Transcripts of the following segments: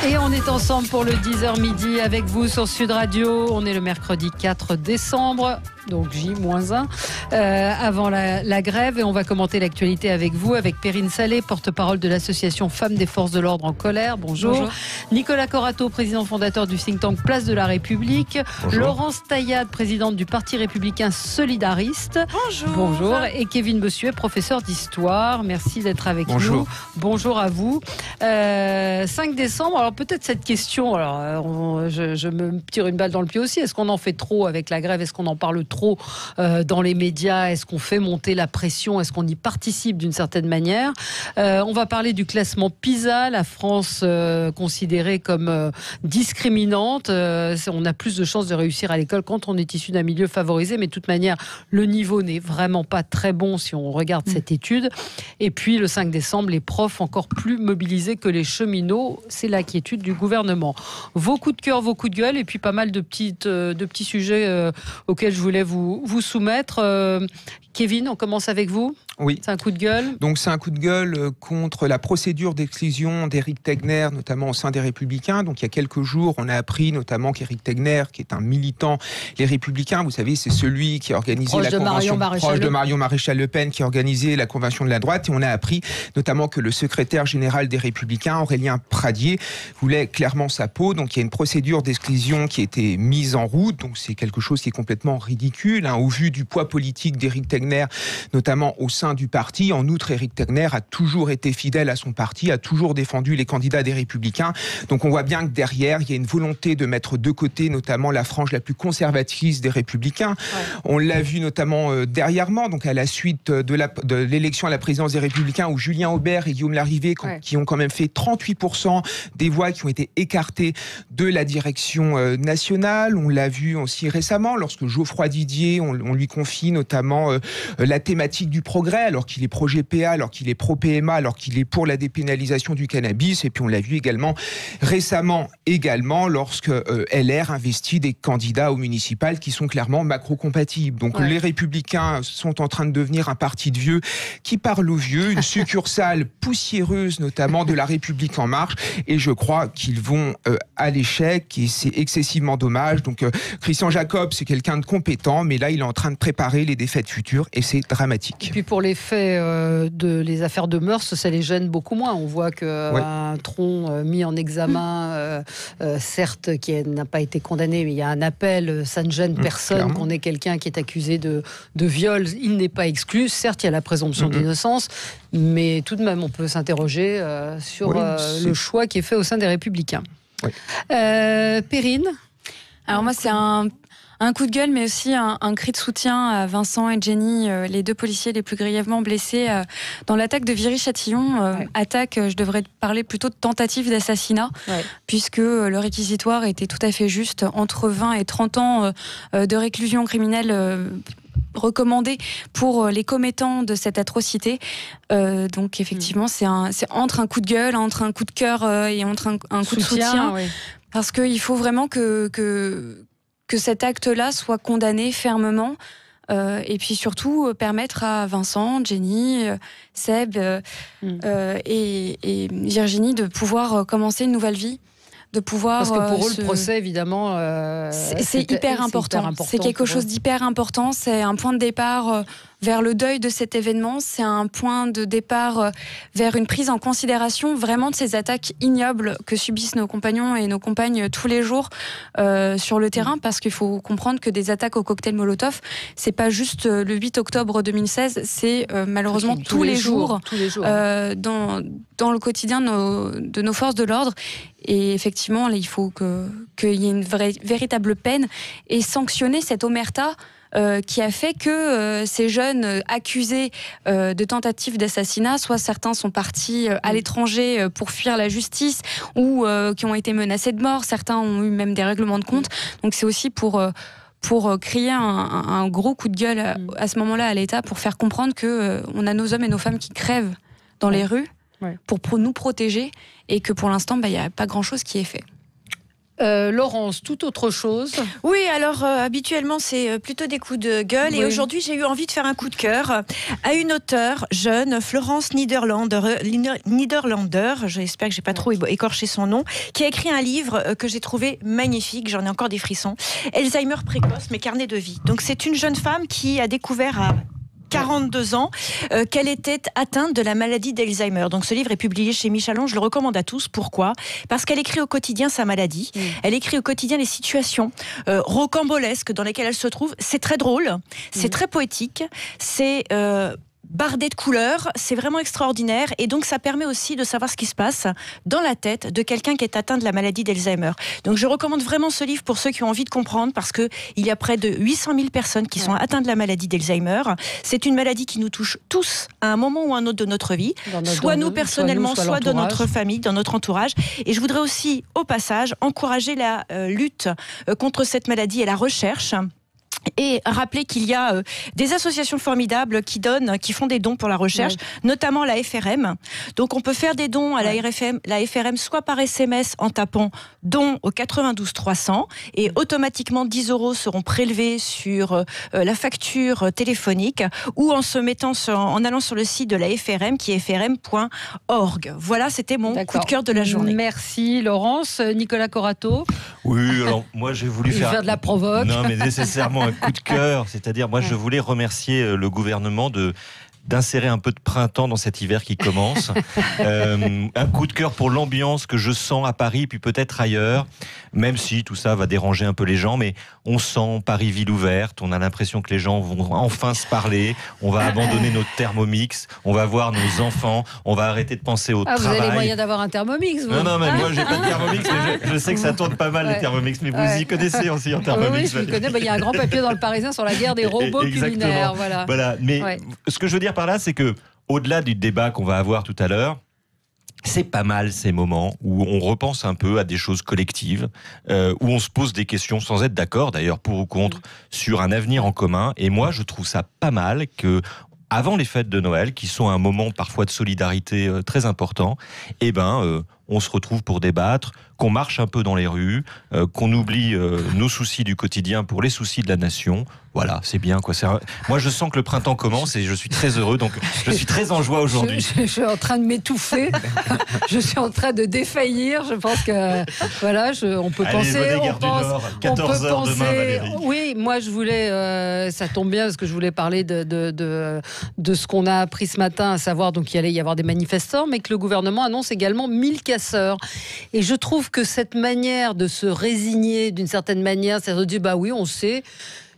Et on est ensemble pour le 10h midi avec vous sur Sud Radio. On est le mercredi 4 décembre, donc J-1, avant la grève. Et on va commenter l'actualité avec vous, avec Perrine Salé, porte-parole de l'association Femmes des Forces de l'Ordre en colère. Bonjour. Bonjour. Nicolas Corato, président fondateur du think tank Place de la République. Bonjour. Laurence Taillade, présidente du Parti républicain solidariste. Bonjour. Bonjour. Et Kevin Bossuet, professeur d'histoire. Merci d'être avec Bonjour. nous. Bonjour à vous. 5 décembre, alors peut-être cette question, alors je me tire une balle dans le pied aussi. Est-ce qu'on en fait trop avec la grève? Est-ce qu'on en parle trop dans les médias? Est-ce qu'on fait monter la pression? Est-ce qu'on y participe d'une certaine manière? On va parler du classement PISA, la France considérée comme discriminante. On a plus de chances de réussir à l'école quand on est issu d'un milieu favorisé, mais de toute manière, le niveau n'est vraiment pas très bon si on regarde cette étude. Et puis le 5 décembre, les profs encore plus mobilisés que les cheminots, c'est l'inquiétude du gouvernement. Vos coups de cœur, vos coups de gueule, et puis pas mal de petits sujets auxquels je voulais vous soumettre. Kevin, on commence avec vous. Oui. C'est un coup de gueule. Donc c'est un coup de gueule contre la procédure d'exclusion d'Éric Tegner, notamment au sein des Républicains. Donc il y a quelques jours, on a appris notamment qu'Éric Tegner, qui est un militant Les Républicains, vous savez, c'est celui qui a organisé la convention proche de Marion Maréchal Le Pen, qui a organisé la convention de la droite. Et on a appris notamment que le secrétaire général des Républicains, Aurélien Pradier, voulait clairement sa peau. Donc il y a une procédure d'exclusion qui a été mise en route. Donc c'est quelque chose qui est complètement ridicule, au vu du poids politique d'Éric Tegner, notamment au sein du parti. En outre, Éric Tegner a toujours été fidèle à son parti, a toujours défendu les candidats des Républicains. Donc on voit bien que derrière, il y a une volonté de mettre de côté notamment la frange la plus conservatrice des Républicains. Ouais. On l'a vu notamment dernièrement, donc à la suite de l'élection à la présidence des Républicains, où Julien Aubert et Guillaume Larrivé, qui ont quand même fait 38% des voix qui ont été écartées de la direction nationale. On l'a vu aussi récemment, lorsque Geoffroy Didier, on lui confie notamment la thématique du progrès, alors qu'il est pro-GPA, alors qu'il est pro-PMA, alors qu'il est pour la dépénalisation du cannabis. Et puis on l'a vu également récemment, lorsque LR investit des candidats aux municipales qui sont clairement macro-compatibles. Donc les Républicains sont en train de devenir un parti de vieux qui parle aux vieux, une succursale poussiéreuse notamment de la République en marche. Et je crois qu'ils vont à l'échec, et c'est excessivement dommage. Donc Christian Jacob, c'est quelqu'un de compétent, mais là il est en train de préparer les défaites futures et c'est dramatique. Et puis pour les faits les affaires de mœurs, ça les gêne beaucoup moins. On voit qu'un tronc mis en examen, certes qui n'a pas été condamné, mais il y a un appel, ça ne gêne personne. Clairement. Qu'on ait quelqu'un qui est accusé de viol, il n'est pas exclu. Certes, il y a la présomption d'innocence, mais tout de même on peut s'interroger sur le choix qui est fait au sein des Républicains. Oui. Perrine? Alors moi c'est un coup de gueule, mais aussi un cri de soutien à Vincent et Jenny, les deux policiers les plus grièvement blessés dans l'attaque de Viry-Châtillon. Attaque, je devrais parler plutôt de tentative d'assassinat, puisque le réquisitoire était tout à fait juste, entre 20 et 30 ans de réclusion criminelle recommandé pour les commettants de cette atrocité. Donc effectivement, c'est entre un coup de gueule, entre un coup de cœur et entre un coup de soutien. Parce qu'il faut vraiment que cet acte-là soit condamné fermement, et puis surtout permettre à Vincent, Jenny, Seb et Virginie de pouvoir commencer une nouvelle vie. De pouvoir, parce que pour eux, le procès, évidemment, c'est hyper important. C'est quelque chose d'hyper important. C'est un point de départ vers le deuil de cet événement. C'est un point de départ vers une prise en considération vraiment de ces attaques ignobles que subissent nos compagnons et nos compagnes tous les jours sur le terrain. Parce qu'il faut comprendre que des attaques au cocktail Molotov, c'est pas juste le 8 octobre 2016, c'est malheureusement tous les jours. Dans le quotidien de nos forces de l'ordre. Et effectivement, là, il faut qu'il y ait une véritable peine et sanctionner cette omerta qui a fait que ces jeunes accusés de tentative d'assassinat, soit certains sont partis à l'étranger pour fuir la justice ou qui ont été menacés de mort, certains ont eu même des règlements de compte. Donc c'est aussi pour crier un gros coup de gueule à ce moment-là à l'État, pour faire comprendre qu'on a nos hommes et nos femmes qui crèvent dans les rues pour nous protéger, et que pour l'instant, il n'y a pas grand-chose qui est fait. Laurence, tout autre chose. Oui, alors habituellement c'est plutôt des coups de gueule et aujourd'hui j'ai eu envie de faire un coup de cœur à une auteure jeune, Florence Niederlander, j'espère que j'ai pas trop écorché son nom, qui a écrit un livre que j'ai trouvé magnifique, j'en ai encore des frissons, Alzheimer précoce, mes carnets de vie. Donc c'est une jeune femme qui a découvert à 42 ans, qu'elle était atteinte de la maladie d'Alzheimer. Donc ce livre est publié chez Michalon, je le recommande à tous. Pourquoi ? Parce qu'elle écrit au quotidien sa maladie, elle écrit au quotidien les situations rocambolesques dans lesquelles elle se trouve. C'est très drôle, c'est très poétique, c'est bardé de couleurs, c'est vraiment extraordinaire et donc ça permet aussi de savoir ce qui se passe dans la tête de quelqu'un qui est atteint de la maladie d'Alzheimer. Donc je recommande vraiment ce livre pour ceux qui ont envie de comprendre parce qu'il y a près de 800 000 personnes qui sont atteintes de la maladie d'Alzheimer. C'est une maladie qui nous touche tous à un moment ou à un autre de notre vie, soit nous personnellement, soit dans notre famille, dans notre entourage. Et je voudrais aussi, au passage, encourager la lutte contre cette maladie et la recherche. Et rappeler qu'il y a des associations formidables qui font des dons pour la recherche, notamment la FRM. Donc on peut faire des dons à la FRM soit par SMS en tapant don au 92 300 et automatiquement 10 € seront prélevés sur la facture téléphonique ou en allant sur le site de la FRM qui est frm.org. Voilà, c'était mon coup de cœur de la journée. Merci Laurence. Nicolas Corato. Oui, alors moi j'ai voulu faire de la provoque. Non, mais nécessairement un coup de cœur, c'est-à-dire moi je voulais remercier le gouvernement d'insérer un peu de printemps dans cet hiver qui commence. Un coup de cœur pour l'ambiance que je sens à Paris, puis peut-être ailleurs, même si tout ça va déranger un peu les gens, mais on sent Paris ville ouverte, on a l'impression que les gens vont enfin se parler, on va abandonner notre Thermomix, on va voir nos enfants, on va arrêter de penser au travail. Vous avez les moyens d'avoir un Thermomix, vous ? Non, mais moi j'ai pas de Thermomix, mais je sais que ça tourne pas mal les Thermomix, mais vous y connaissez aussi en Thermomix. Oui, je connais, il y a un grand papier dans le Parisien sur la guerre des robots culinaires. Voilà. Mais ce que je veux dire par là, c'est que au-delà du débat qu'on va avoir tout à l'heure, c'est pas mal ces moments où on repense un peu à des choses collectives, où on se pose des questions sans être d'accord, d'ailleurs pour ou contre, sur un avenir en commun. Et moi, je trouve ça pas mal que, avant les fêtes de Noël, qui sont un moment parfois de solidarité très important, on se retrouve pour débattre, qu'on marche un peu dans les rues, qu'on oublie nos soucis du quotidien pour les soucis de la nation. Voilà, c'est bien, quoi. Moi, je sens que le printemps commence et je suis très heureux, donc je suis très en joie aujourd'hui. Je suis en train de m'étouffer, je suis en train de défaillir. Je pense que on peut penser. On pense. 14 heures demain, Valérie. Oui, moi je voulais, ça tombe bien parce que je voulais parler de ce qu'on a appris ce matin, à savoir donc qu'il allait y avoir des manifestants, mais que le gouvernement annonce également 1000 casseurs. Et je trouve que cette manière de se résigner d'une certaine manière, c'est de dire on sait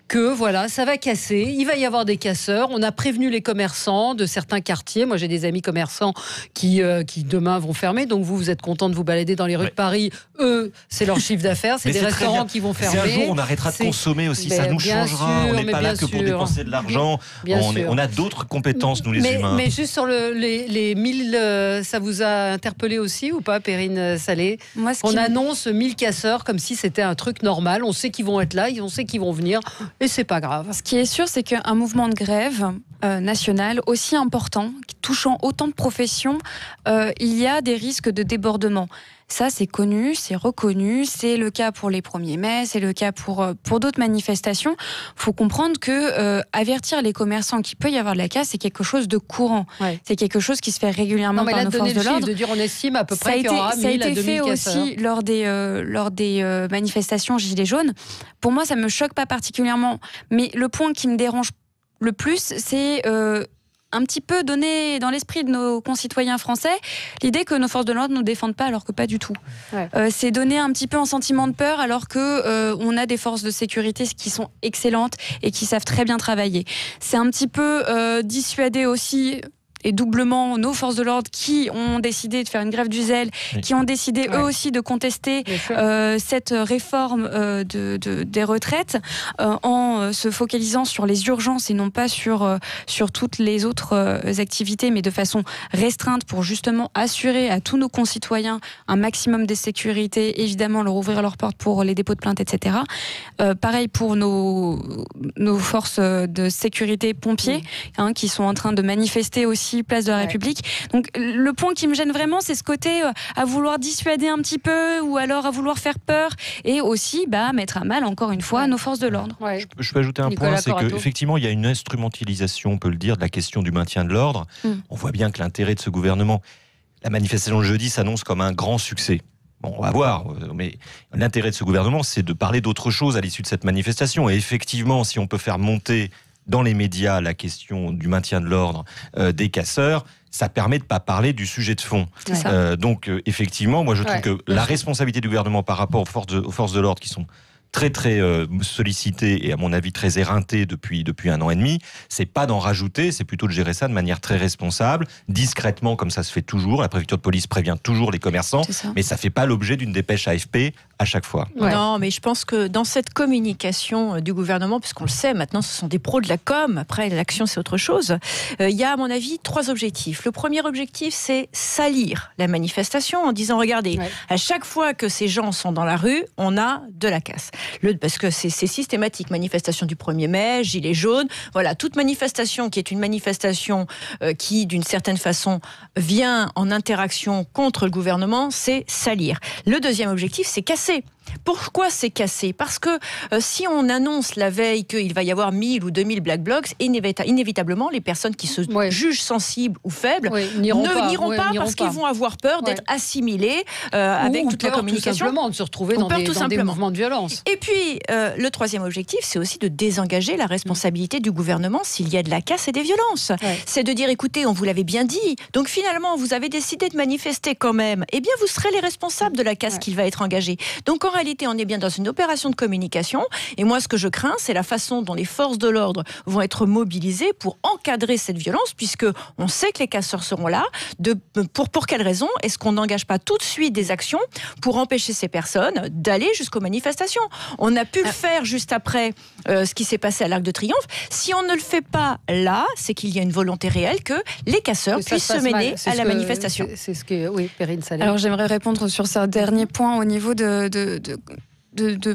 que ça va casser, il va y avoir des casseurs. On a prévenu les commerçants de certains quartiers. Moi, j'ai des amis commerçants qui demain vont fermer. Donc vous êtes contents de vous balader dans les rues de Paris. Eux, c'est leur chiffre d'affaires. C'est des restaurants qui vont fermer. C'est un jour, on arrêtera de consommer aussi. Ça nous changera. On n'est pas là que pour dépenser de l'argent. On a d'autres compétences, nous les humains. Mais juste sur les 1000, ça vous a interpellé aussi ou pas, Perrine Salé ? On annonce 1000 casseurs comme si c'était un truc normal. On sait qu'ils vont être là, on sait qu'ils vont venir. Et c'est pas grave. Ce qui est sûr, c'est qu'un mouvement de grève national aussi important, touchant autant de professions, il y a des risques de débordement. Ça, c'est connu, c'est reconnu, c'est le cas pour les 1er mai, c'est le cas pour d'autres manifestations. Il faut comprendre que avertir les commerçants qu'il peut y avoir de la casse, c'est quelque chose de courant. Ouais. C'est quelque chose qui se fait régulièrement par nos forces de l'ordre. De dire on estime à peu près qu'il y aura 1000 à 2000 casseurs. Ça a été fait aussi lors des manifestations Gilets jaunes. Pour moi, ça ne me choque pas particulièrement. Mais le point qui me dérange le plus, c'est un petit peu donner dans l'esprit de nos concitoyens français l'idée que nos forces de l'ordre ne nous défendent pas alors que pas du tout. Ouais. C'est donner un petit peu un sentiment de peur alors que on a des forces de sécurité qui sont excellentes et qui savent très bien travailler. C'est un petit peu dissuader aussi et doublement nos forces de l'ordre qui ont décidé de faire une grève du zèle, qui ont décidé eux aussi de contester cette réforme des retraites en se focalisant sur les urgences et non pas sur toutes les autres activités, mais de façon restreinte pour justement assurer à tous nos concitoyens un maximum de sécurité, évidemment leur ouvrir leurs portes pour les dépôts de plainte, etc. Pareil pour nos forces de sécurité pompiers qui sont en train de manifester aussi aussi place de la République. Donc le point qui me gêne vraiment, c'est ce côté à vouloir dissuader un petit peu ou alors à vouloir faire peur et aussi mettre à mal encore une fois nos forces de l'ordre. Ouais. Je peux ajouter un point, c'est qu'effectivement il y a une instrumentalisation, on peut le dire, de la question du maintien de l'ordre. On voit bien que l'intérêt de ce gouvernement, la manifestation de jeudi s'annonce comme un grand succès. Bon, on va voir, mais l'intérêt de ce gouvernement, c'est de parler d'autre chose à l'issue de cette manifestation. Et effectivement, si on peut faire monter dans les médias la question du maintien de l'ordre des casseurs, ça permet de ne pas parler du sujet de fond. Donc, effectivement, moi je trouve que la responsabilité du gouvernement par rapport aux forces de l'ordre qui sont très très sollicité et à mon avis très éreinté depuis 1 an et demi, c'est pas d'en rajouter, c'est plutôt de gérer ça de manière très responsable, discrètement comme ça se fait toujours. La préfecture de police prévient toujours les commerçants, mais ça fait pas l'objet d'une dépêche AFP à chaque fois. Non, mais je pense que dans cette communication du gouvernement, puisqu'on le sait maintenant, ce sont des pros de la com, après l'action c'est autre chose, il y a à mon avis 3 objectifs. Le premier objectif, c'est salir la manifestation en disant regardez, à chaque fois que ces gens sont dans la rue, on a de la casse. Parce que c'est systématique, manifestation du 1er mai, gilets jaunes, voilà, toute manifestation qui est une manifestation qui, d'une certaine façon, vient en interaction contre le gouvernement, c'est salir. Le deuxième objectif, c'est casser. Pourquoi c'est cassé ? Parce que si on annonce la veille qu'il va y avoir 1000 ou 2000 Black Blocs, inévitablement, les personnes qui se jugent sensibles ou faibles n'iront pas parce qu'ils vont avoir peur d'être assimilés avec toute la communication. Tout simplement de se retrouver dans des mouvements de violence. Et puis, le troisième objectif, c'est aussi de désengager la responsabilité du gouvernement s'il y a de la casse et des violences. C'est de dire, écoutez, on vous l'avait bien dit, donc finalement, vous avez décidé de manifester quand même, eh bien, vous serez les responsables de la casse qui va être engagée. Donc, en réalité, on est bien dans une opération de communication. Et moi, ce que je crains, c'est la façon dont les forces de l'ordre vont être mobilisées pour encadrer cette violence, puisque on sait que les casseurs seront là. Pour quelles raisons est-ce qu'on n'engage pas tout de suite des actions pour empêcher ces personnes d'aller jusqu'aux manifestations ? On a pu le faire juste après ce qui s'est passé à l'Arc de Triomphe. Si on ne le fait pas là, c'est qu'il y a une volonté réelle que les casseurs puissent se mêler à la manifestation. C'est ce que, oui, Perrine Saleh. Alors j'aimerais répondre sur ce dernier point au niveau de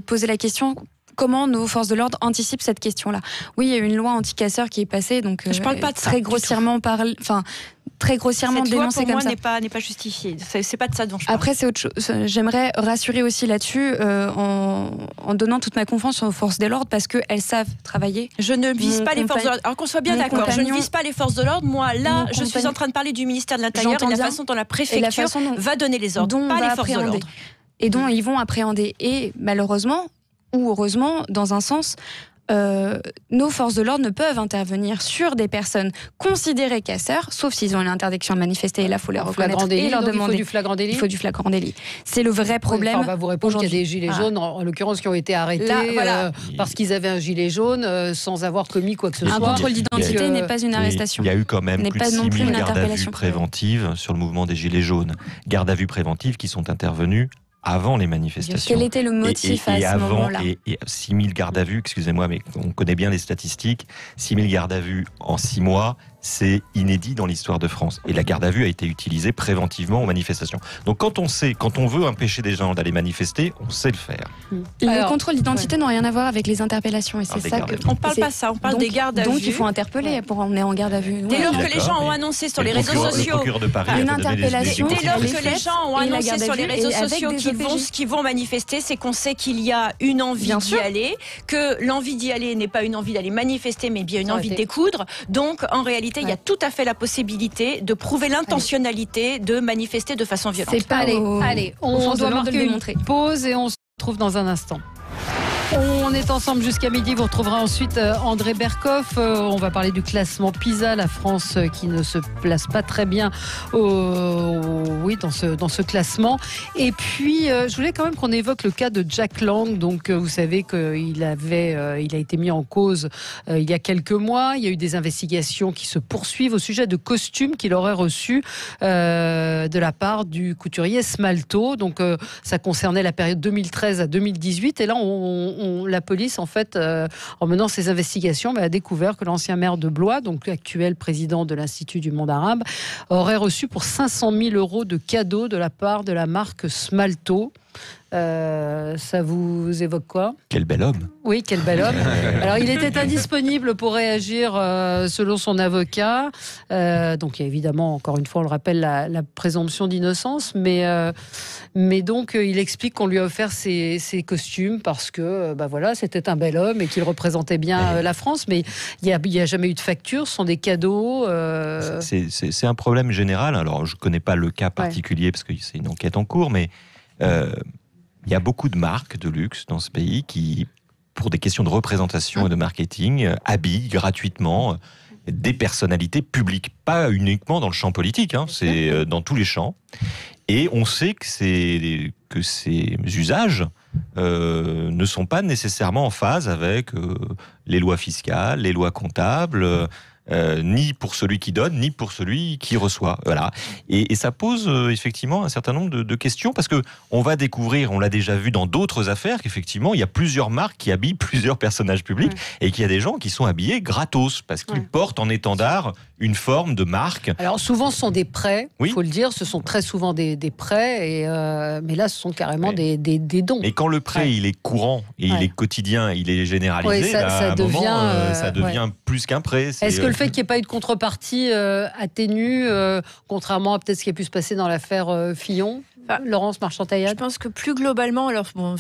poser la question. Comment nos forces de l'ordre anticipent cette question-là ? Oui, il y a une loi anti-casseurs qui est passée, donc je parle pas de très grossièrement très grossièrement dénoncée comme ça. Cette loi, pour moi, n'est pas justifiée. C'est pas de ça dont je parle. Après, c'est autre chose. J'aimerais rassurer aussi là-dessus en donnant toute ma confiance aux forces de l'ordre parce qu'elles savent travailler. Je ne vise pas les forces de l'ordre. Alors qu'on soit bien d'accord, je ne vise pas les forces de l'ordre. Moi, là, je suis en train de parler du ministère de l'Intérieur et de la façon dont la préfecture va donner les ordres, pas les forces de l'ordre. Et dont ils vont appréhender. Et malheureusement, ou heureusement, dans un sens, nos forces de l'ordre ne peuvent intervenir sur des personnes considérées casseurs, sauf s'ils ont une interdiction de manifester, et là, il faut les reconnaître et leur demander. Il faut du flagrant délit. C'est le vrai problème. On va vous répondre qu'il y a des gilets jaunes, en l'occurrence, qui ont été arrêtés parce qu'ils avaient un gilet jaune sans avoir commis quoi que ce soit. Un contrôle d'identité n'est pas une arrestation. Il y a eu quand même plus de 6000 gardes à vue préventives sur le mouvement des gilets jaunes. Gardes à vue préventives qui sont intervenues avant les manifestations. Quel était le motif à ce moment-là ? Et 6000 gardes à vue, excusez-moi, mais on connaît bien les statistiques, 6000 gardes à vue en 6 mois, c'est inédit dans l'histoire de France. Et la garde à vue a été utilisée préventivement aux manifestations. Donc quand on veut empêcher des gens d'aller manifester, on sait le faire. Les contrôles d'identité n'ont rien à voir avec les interpellations. Et c'est ça que... On ne parle pas ça, on parle des gardes à vue. Donc il faut interpeller pour emmener en garde à vue. Dès lors que les gens ont annoncé sur les réseaux sociaux... Une interpellation... Dès lors que les gens ont annoncé sur les réseaux sociaux qu'ils vont manifester, c'est qu'on sait qu'il y a une envie d'y aller, que l'envie d'y aller n'est pas une envie d'aller manifester, mais bien une envie de découdre. Donc en réalité, il y a tout à fait la possibilité de prouver l'intentionnalité de manifester de façon violente. C'est pas allez, on doit marquer une pause et on se retrouve dans un instant. On est ensemble jusqu'à midi. Vous retrouverez ensuite André Berkoff. On va parler du classement PISA, la France qui ne se place pas très bien dans ce classement. Et puis, je voulais quand même qu'on évoque le cas de Jack Lang. Donc, vous savez qu'il a été mis en cause il y a quelques mois. Il y a eu des investigations qui se poursuivent au sujet de costumes qu'il aurait reçus de la part du couturier Smalto. Donc, ça concernait la période 2013 à 2018. Et là, la police, en fait, en menant ses investigations, a découvert que l'ancien maire de Blois, donc actuel président de l'Institut du monde arabe, aurait reçu pour 500 000 € de cadeaux de la part de la marque Smalto. Ça vous évoque quoi ? Quel bel homme. Oui, quel bel homme. Alors, il était indisponible pour réagir selon son avocat. Donc, il y a évidemment, encore une fois, on le rappelle, la présomption d'innocence. Mais donc, il explique qu'on lui a offert ses costumes parce que voilà, c'était un bel homme et qu'il représentait bien la France. Mais il n'y a jamais eu de facture, ce sont des cadeaux. C'est un problème général. Alors, je ne connais pas le cas particulier parce que c'est une enquête en cours, mais... il y a beaucoup de marques de luxe dans ce pays qui, pour des questions de représentation et de marketing, habillent gratuitement des personnalités publiques. Pas uniquement dans le champ politique, c'est dans tous les champs. Et on sait que ces usages ne sont pas nécessairement en phase avec les lois fiscales, les lois comptables... ni pour celui qui donne, ni pour celui qui reçoit. Voilà. Et ça pose effectivement un certain nombre de questions, parce que on va découvrir, on l'a déjà vu dans d'autres affaires, qu'effectivement, il y a plusieurs marques qui habillent plusieurs personnages publics, et qu'il y a des gens qui sont habillés gratos, parce qu'ils portent en étendard une forme de marque. Alors souvent, ce sont des prêts, il faut le dire, ce sont très souvent des prêts, mais là, ce sont carrément des dons. Et quand le prêt, il est courant, et il est quotidien, il est généralisé, ça devient plus qu'un prêt. Est-ce que le fait qu'il n'y ait pas eu de contrepartie atténue, contrairement à peut-être ce qui a pu se passer dans l'affaire Fillon ? Laurence Marchand-Taillade. Je pense que plus globalement,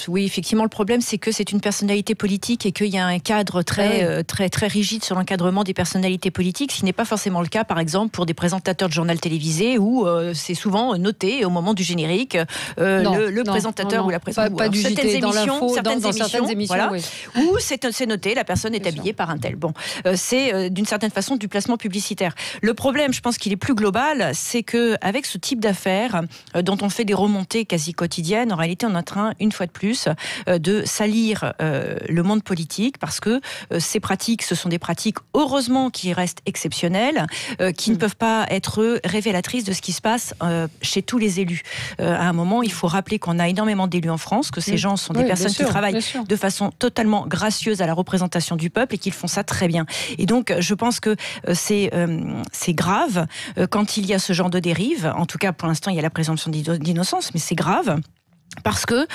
oui, effectivement, le problème, c'est que c'est une personnalité politique et qu'il y a un cadre très rigide sur l'encadrement des personnalités politiques, ce qui n'est pas forcément le cas, par exemple, pour des présentateurs de journal télisé où c'est souvent noté au moment du générique le présentateur ou la présentation. Pas du JT dans l'info, dans certaines émissions, voilà, où c'est noté, la personne est habillée par un tel. Bon, c'est d'une certaine façon du placement publicitaire. Le problème, je pense qu'il est plus global, c'est qu'avec ce type d'affaires dont on fait des remontées quasi quotidiennes, en réalité, on est en train, une fois de plus, de salir le monde politique, parce que ces pratiques, ce sont des pratiques, heureusement, qui restent exceptionnelles, qui ne peuvent pas être révélatrices de ce qui se passe chez tous les élus. À un moment, il faut rappeler qu'on a énormément d'élus en France, que ces gens sont des personnes qui travaillent de façon totalement gracieuse à la représentation du peuple et qu'ils font ça très bien. Et donc, je pense que c'est grave quand il y a ce genre de dérive. En tout cas, pour l'instant, il y a la présomption d'innocence, mais c'est grave. Parce que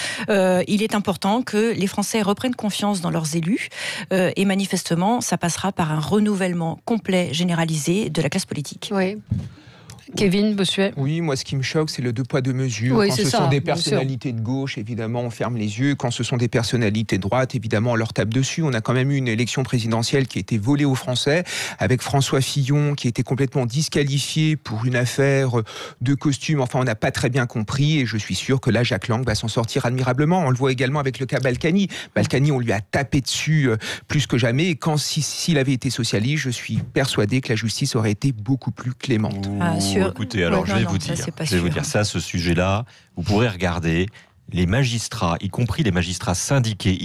il est important que les Français reprennent confiance dans leurs élus et manifestement, ça passera par un renouvellement complet, généralisé de la classe politique. Oui. Kevin Bossuet. Oui, moi ce qui me choque, c'est le deux poids deux mesures. Oui, quand ce sont des personnalités de gauche, évidemment, on ferme les yeux. Quand ce sont des personnalités de droite, évidemment, on leur tape dessus. On a quand même eu une élection présidentielle qui a été volée aux Français, avec François Fillon qui était complètement disqualifié pour une affaire de costume. Enfin, on n'a pas très bien compris, et je suis sûr que là, Jack Lang va s'en sortir admirablement. On le voit également avec le cas Balkany. Balkany, on lui a tapé dessus plus que jamais. Et quand s'il avait été socialiste, je suis persuadé que la justice aurait été beaucoup plus clémente. Écoutez, alors je vais vous dire ça, ce sujet-là, vous pourrez regarder. Les magistrats, y compris les magistrats syndiqués,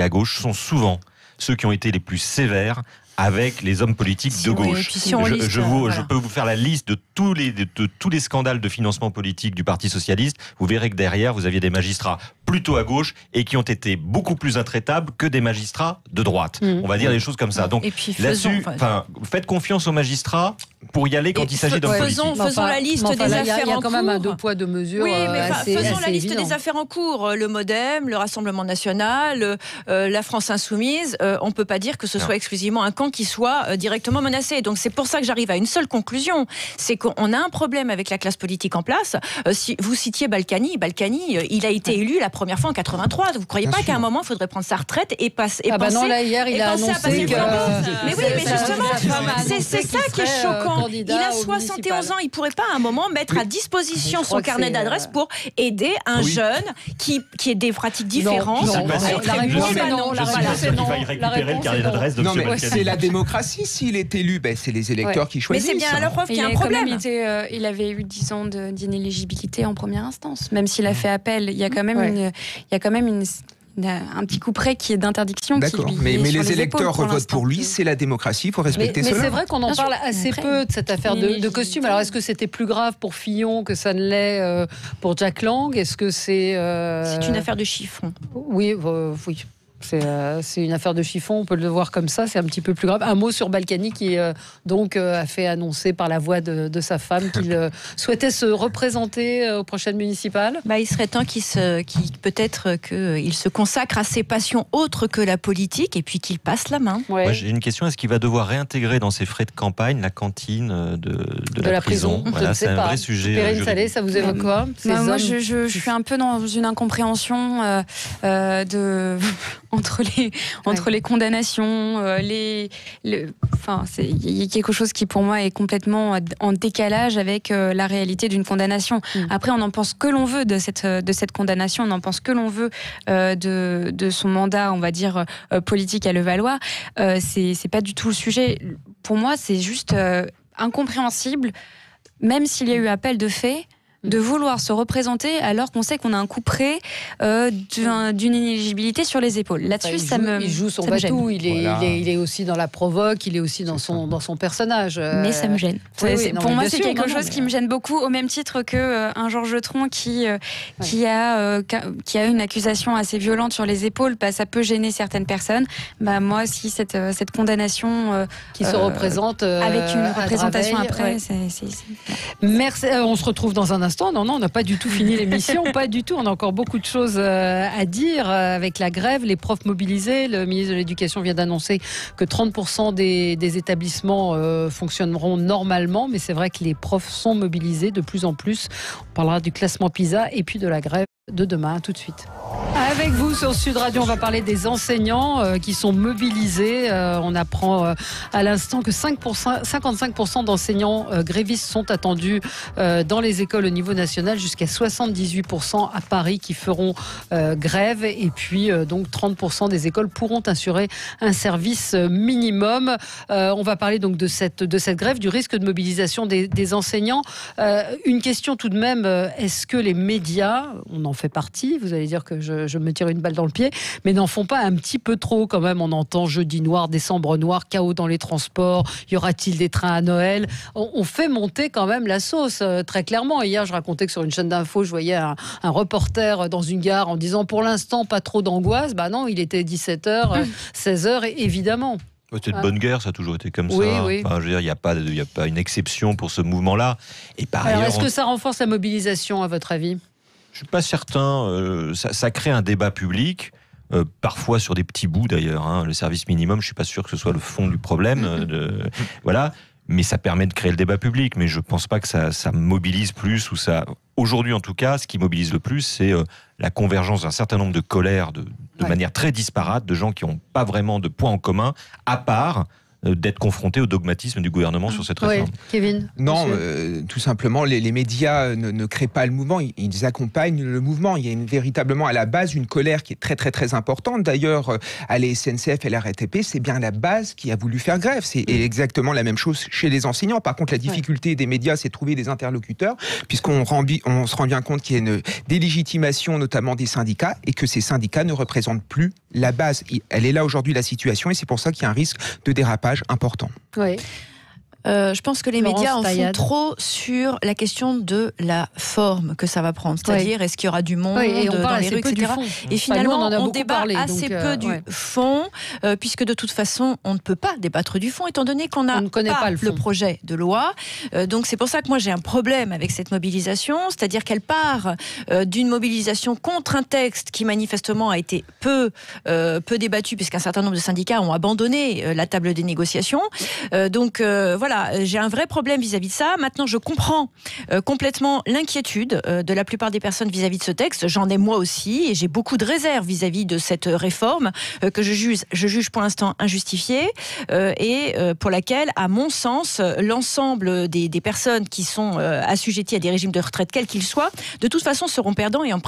à gauche, sont souvent ceux qui ont été les plus sévères avec les hommes politiques de gauche. Je peux vous faire la liste de tous les scandales de financement politique du Parti Socialiste. Vous verrez que derrière, vous aviez des magistrats plutôt à gauche et qui ont été beaucoup plus intraitables que des magistrats de droite. On va dire des choses comme ça. Donc là-dessus, faites confiance aux magistrats pour y aller quand il s'agit d'hommes politiques. Faisons la liste des affaires en cours. Il y a quand même un deux poids, deux mesures. Oui, mais faisons la liste évident. des affaires en cours. Le MoDem, le Rassemblement National, la France Insoumise. On ne peut pas dire que ce soit exclusivement un camp qui soit directement menacé. Donc c'est pour ça que j'arrive à une seule conclusion. C'est qu'on a un problème avec la classe politique en place. Si vous citiez Balkany, il a été élu la première fois en 83. Vous ne croyez pas qu'à un moment, il faudrait prendre sa retraite et penser... non, là, hier, il a annoncé que... Mais oui, mais justement, c'est ça qui est choquant. Il a 71 ans, il ne pourrait pas à un moment mettre à disposition son carnet d'adresses pour aider un jeune qui ait des pratiques différentes. Je qu'il faille récupérer le carnet d'adresses de M. Balkany. C'est la démocratie. S'il est élu, c'est les électeurs qui choisissent. Mais c'est bien à la preuve qu'il y a un problème. Il avait eu 10 ans d'inéligibilité en première instance. Même s'il a fait appel, il y a quand même un petit coup près qui est d'interdiction. D'accord, mais les électeurs votent pour lui, c'est la démocratie, il faut respecter cela. Mais c'est vrai qu'on en parle assez peu de cette affaire de costume. Alors est-ce que c'était plus grave pour Fillon que ça ne l'est pour Jack Lang ? Est-ce que c'est... C'est une affaire de chiffon. Oui. C'est une affaire de chiffon, on peut le voir comme ça, c'est un petit peu plus grave. Un mot sur Balkany qui donc a fait annoncer par la voix de sa femme qu'il souhaitait se représenter aux prochaines municipales. Il serait temps peut-être qu'il se consacre à ses passions autres que la politique et puis qu'il passe la main. Ouais. Moi, j'ai une question, est-ce qu'il va devoir réintégrer dans ses frais de campagne la cantine de la prison? Voilà, c'est un vrai sujet. Perrine Salé, ça vous évoque quoi? Moi, je suis un peu dans une incompréhension entre les condamnations, il y a quelque chose qui pour moi est complètement en décalage avec la réalité d'une condamnation. Après, on en pense que l'on veut de cette condamnation, on en pense que l'on veut de son mandat, on va dire politique à Levallois. C'est pas du tout le sujet. Pour moi, c'est juste incompréhensible, même s'il y a eu appel de fait, de vouloir se représenter alors qu'on sait qu'on a un coup près d'une inéligibilité sur les épaules. Là-dessus, il joue son batou, il est aussi dans la provoque, il est aussi dans son personnage. Mais ça me gêne. Pour moi, c'est quelque chose qui me gêne beaucoup, au même titre qu'un Georges Tron qui a une accusation assez violente sur les épaules, ça peut gêner certaines personnes. Moi aussi, cette condamnation qui se représente avec une représentation après. Merci. On se retrouve dans un instant. Non, on n'a pas du tout fini l'émission, pas du tout. On a encore beaucoup de choses à dire avec la grève, les profs mobilisés. Le ministre de l'Éducation vient d'annoncer que 30% des établissements fonctionneront normalement, mais c'est vrai que les profs sont mobilisés de plus en plus. On parlera du classement PISA et puis de la grève de demain. Tout de suite. Avec vous sur Sud Radio, on va parler des enseignants qui sont mobilisés. On apprend à l'instant que 55% d'enseignants grévistes sont attendus dans les écoles au niveau national, jusqu'à 78% à Paris qui feront grève. Et puis donc 30% des écoles pourront assurer un service minimum. On va parler donc de cette grève, du risque de mobilisation des enseignants. Une question tout de même, est-ce que les médias, on en fait partie, vous allez dire que je me tire une balle dans le pied, mais n'en font pas un petit peu trop quand même? On entend jeudi noir, décembre noir, chaos dans les transports, y aura-t-il des trains à Noël? On fait monter quand même la sauce, très clairement. Hier, je racontais que sur une chaîne d'infos, je voyais un reporter dans une gare en disant pour l'instant pas trop d'angoisse. Non, il était 17h, 16h, évidemment. C'est de bonne guerre, ça a toujours été comme ça. Oui. Enfin, je veux dire, il n'y a pas une exception pour ce mouvement-là. Et par ailleurs, est-ce que ça renforce la mobilisation, à votre avis? Je ne suis pas certain. Ça crée un débat public, parfois sur des petits bouts d'ailleurs. Le service minimum, je ne suis pas sûr que ce soit le fond du problème. Voilà. Mais ça permet de créer le débat public. Mais je ne pense pas que ça mobilise plus. Aujourd'hui, en tout cas, ce qui mobilise le plus, c'est la convergence d'un certain nombre de colères de manière très disparate, de gens qui n'ont pas vraiment de points en commun, à part d'être confrontés au dogmatisme du gouvernement sur cette réforme. Kevin? Non, tout simplement, les médias ne créent pas le mouvement, ils accompagnent le mouvement. Il y a véritablement à la base une colère qui est très très très importante. D'ailleurs, à la SNCF et la RATP, c'est bien la base qui a voulu faire grève. C'est exactement la même chose chez les enseignants. Par contre, la difficulté des médias, c'est de trouver des interlocuteurs, puisqu'on se rend bien compte qu'il y a une délégitimation, notamment des syndicats, et que ces syndicats ne représentent plus la base. Elle est là aujourd'hui, la situation, et c'est pour ça qu'il y a un risque de dérapage important. Oui. Je pense que les médias en font trop sur la question de la forme que ça va prendre. C'est-à-dire, est-ce qu'il y aura du monde dans les rues, etc. Et finalement, on débat assez peu du fond, puisque de toute façon, on ne peut pas débattre du fond, étant donné qu'on n'a pas le projet de loi. Donc c'est pour ça que moi j'ai un problème avec cette mobilisation, c'est-à-dire qu'elle part d'une mobilisation contre un texte qui manifestement a été peu débattu, puisqu'un certain nombre de syndicats ont abandonné la table des négociations. Donc voilà, j'ai un vrai problème vis-à-vis de ça. Maintenant, je comprends complètement l'inquiétude de la plupart des personnes vis-à-vis de ce texte. J'en ai moi aussi, et j'ai beaucoup de réserves vis-à-vis de cette réforme que je juge pour l'instant injustifiée et pour laquelle, à mon sens, l'ensemble des personnes qui sont assujetties à des régimes de retraite, quels qu'ils soient, de toute façon seront perdants, et en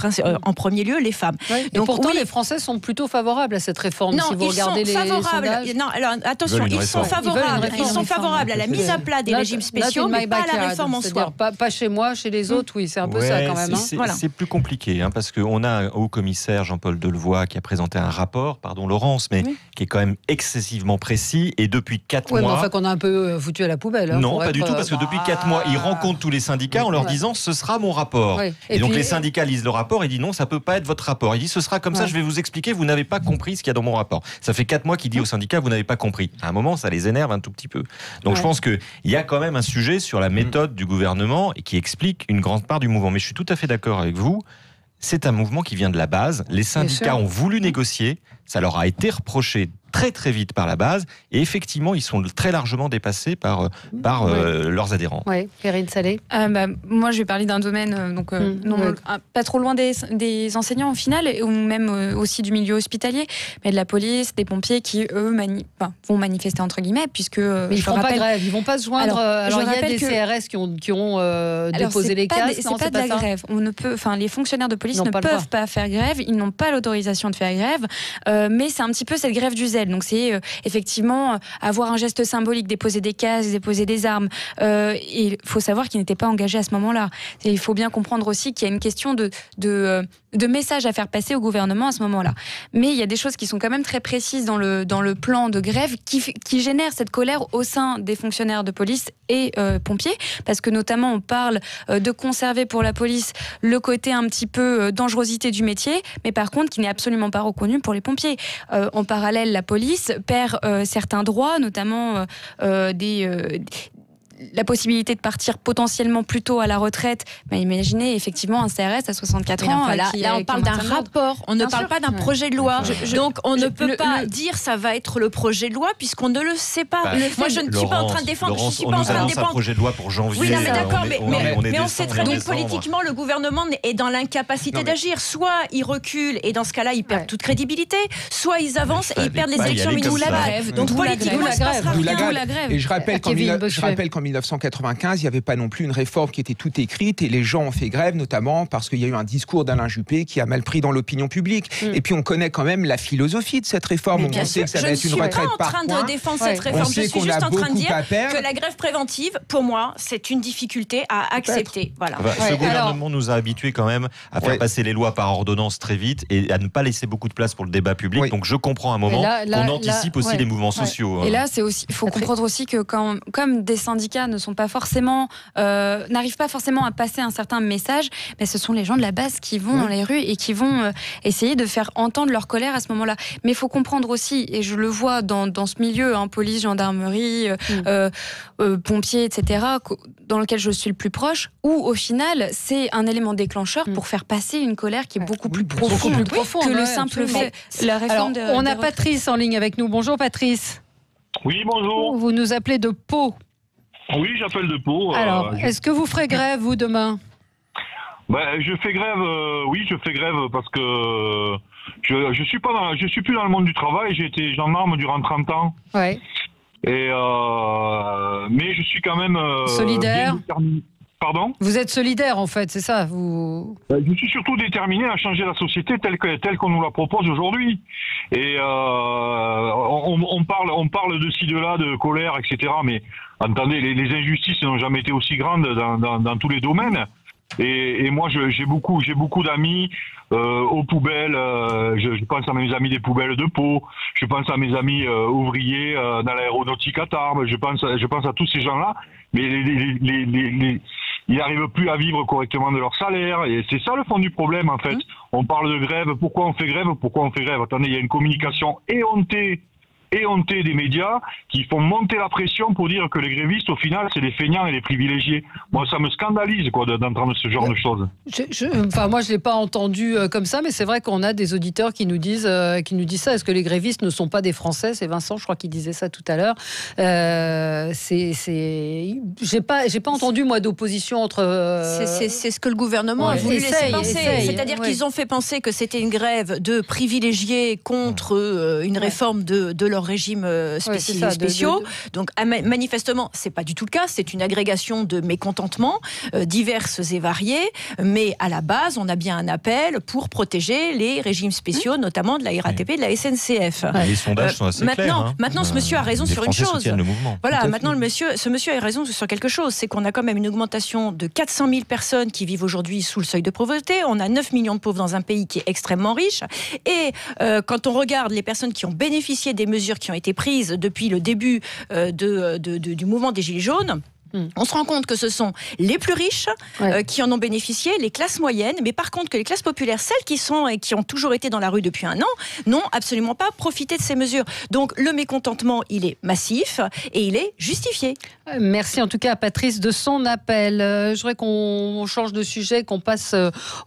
premier lieu les femmes. Donc, pourtant, les Français sont plutôt favorables à cette réforme. Non, si vous regardez les sondages. Non, alors attention, ils sont favorables à la mise à plat des régimes spéciaux, mais pas la réforme en soi. Pas chez moi, chez les autres, oui, c'est un peu ça quand même. C'est plus compliqué, parce qu'on a un haut-commissaire, Jean-Paul Delevoye, qui a présenté un rapport, pardon Laurence, mais qui est quand même excessivement précis, et depuis 4 mois... Oui, mais enfin qu'on a un peu foutu à la poubelle. Non, pas du tout, parce que depuis 4 mois, il rencontre tous les syndicats en leur disant « ce sera mon rapport ». Et donc les syndicats lisent le rapport et disent « non, ça peut pas être votre rapport ». Il dit « ce sera comme ça, je vais vous expliquer, vous n'avez pas compris ce qu'il y a dans mon rapport ». Ça fait 4 mois qu'il dit aux syndicats « vous n'avez pas compris ». À un moment, ça les énerve un tout petit peu. Donc je pense qu'il y a quand même un sujet sur la méthode du gouvernement et qui explique une grande part du mouvement. Mais je suis tout à fait d'accord avec vous. C'est un mouvement qui vient de la base. Les syndicats ont voulu négocier. Ça leur a été reproché très très vite par la base. Et effectivement, ils sont très largement dépassés par leurs adhérents. Oui, Perrine Salé. Moi, je vais parler d'un domaine pas trop loin des enseignants au final, ou même aussi du milieu hospitalier, mais de la police, des pompiers qui, eux, vont manifester entre guillemets, puisque... mais ils ne font pas grève, ils ne vont pas se joindre... Alors il y a des CRS qui ont déposé les casques. C'est pas de la grève. Les fonctionnaires de police ne peuvent pas faire grève, ils n'ont pas l'autorisation de faire grève, mais c'est un petit peu cette grève du zèle. Donc c'est effectivement avoir un geste symbolique, déposer des casques, déposer des armes. Et il faut savoir qu'ils n'étaient pas engagés à ce moment-là. Et il faut bien comprendre aussi qu'il y a une question de message à faire passer au gouvernement à ce moment-là. Mais il y a des choses qui sont quand même très précises dans le plan de grève qui génèrent cette colère au sein des fonctionnaires de police et pompiers, parce que notamment on parle de conserver pour la police le côté un petit peu dangerosité du métier, mais par contre qui n'est absolument pas reconnu pour les pompiers. En parallèle, la police perd certains droits, notamment la possibilité de partir potentiellement plus tôt à la retraite. Imaginez effectivement un CRS à 64 ans. Là, on parle d'un rapport, on ne parle pas d'un projet de loi. Donc on ne peut pas dire ça va être le projet de loi puisqu'on ne le sait pas. Moi je ne suis pas en train de défendre. Laurence, on nous annonce un projet de loi pour janvier. Oui, non, mais d'accord, mais on sait très bien que politiquement le gouvernement est dans l'incapacité d'agir. Soit ils reculent et dans ce cas-là ils perdent toute crédibilité, soit ils avancent et ils perdent les élections municipales. Donc politiquement il se passera rien. Et je rappelle qu'en 1995, il n'y avait pas non plus une réforme qui était toute écrite et les gens ont fait grève, notamment parce qu'il y a eu un discours d'Alain Juppé qui a mal pris dans l'opinion publique. Et puis on connaît quand même la philosophie de cette réforme. On sait que ça va être une retraite par points. Je ne suis pas en train de défendre cette réforme. Je suis juste en train de dire que la grève préventive, pour moi, c'est une difficulté à accepter. Voilà. Ce gouvernement nous a habitués quand même à faire passer les lois par ordonnance très vite et à ne pas laisser beaucoup de place pour le débat public. Donc je comprends à un moment qu'on anticipe aussi les mouvements sociaux. Et là, il faut comprendre aussi que comme des syndicats ne sont pas forcément, n'arrivent pas forcément à passer un certain message, mais ce sont les gens de la base qui vont dans les rues et qui vont essayer de faire entendre leur colère à ce moment-là. Mais il faut comprendre aussi, et je le vois dans ce milieu, police, gendarmerie, pompiers, etc., dans lequel je suis le plus proche, où au final, c'est un élément déclencheur pour faire passer une colère qui est beaucoup plus profonde que le simple fait. La réforme on a Patrice en ligne avec nous. Bonjour Patrice. Oui, bonjour. Vous nous appelez de Pau. Oui, j'appelle de Pau. Alors, est-ce que vous ferez grève, vous, demain ? Je fais grève, oui, je fais grève parce que je suis plus dans le monde du travail, j'ai été gendarme durant 30 ans. Ouais. Et mais je suis quand même solidaire. Pardon ? Vous êtes solidaire, en fait, c'est ça vous... Je suis surtout déterminé à changer la société telle qu'on nous la propose aujourd'hui. Et on parle de ci, de là, de colère, etc. Mais entendez, les injustices n'ont jamais été aussi grandes dans tous les domaines. Et moi, j'ai beaucoup d'amis aux poubelles. Je pense à mes amis des poubelles de Pau. Je pense à mes amis ouvriers dans l'aéronautique à Tarbes. Je pense à tous ces gens-là. Mais ils n'arrivent plus à vivre correctement de leur salaire. Et c'est ça le fond du problème, en fait. On parle de grève. Pourquoi on fait grève ? Attendez, il y a une communication éhontée des médias qui font monter la pression pour dire que les grévistes, au final, c'est des feignants et des privilégiés. Moi, ça me scandalise d'entendre ce genre de choses. Moi, je l'ai pas entendu comme ça, mais c'est vrai qu'on a des auditeurs qui nous disent ça. Est-ce que les grévistes ne sont pas des Français ? C'est Vincent, je crois, qui disait ça tout à l'heure. J'ai pas entendu, moi, d'opposition entre... C'est ce que le gouvernement a voulu laisser penser. C'est-à-dire qu'ils ont fait penser que c'était une grève de privilégiés contre une réforme de leur leurs régimes spéciaux. Donc manifestement, c'est pas du tout le cas. C'est une agrégation de mécontentements diverses et variés. Mais à la base, on a bien un appel pour protéger les régimes spéciaux, notamment de la RATP et de la SNCF. Les sondages sont assez clairs. Maintenant, ce monsieur a raison sur une chose. Voilà, maintenant, ce monsieur a raison sur quelque chose. C'est qu'on a quand même une augmentation de 400 000 personnes qui vivent aujourd'hui sous le seuil de pauvreté. On a 9 millions de pauvres dans un pays qui est extrêmement riche. Et quand on regarde les personnes qui ont bénéficié des mesures qui ont été prises depuis le début du mouvement des Gilets jaunes, on se rend compte que ce sont les plus riches qui en ont bénéficié, les classes moyennes, mais par contre que les classes populaires, celles qui sont et qui ont toujours été dans la rue depuis un an, n'ont absolument pas profité de ces mesures. Donc le mécontentement, il est massif et il est justifié. Merci en tout cas à Patrice de son appel. Je voudrais qu'on change de sujet, qu'on passe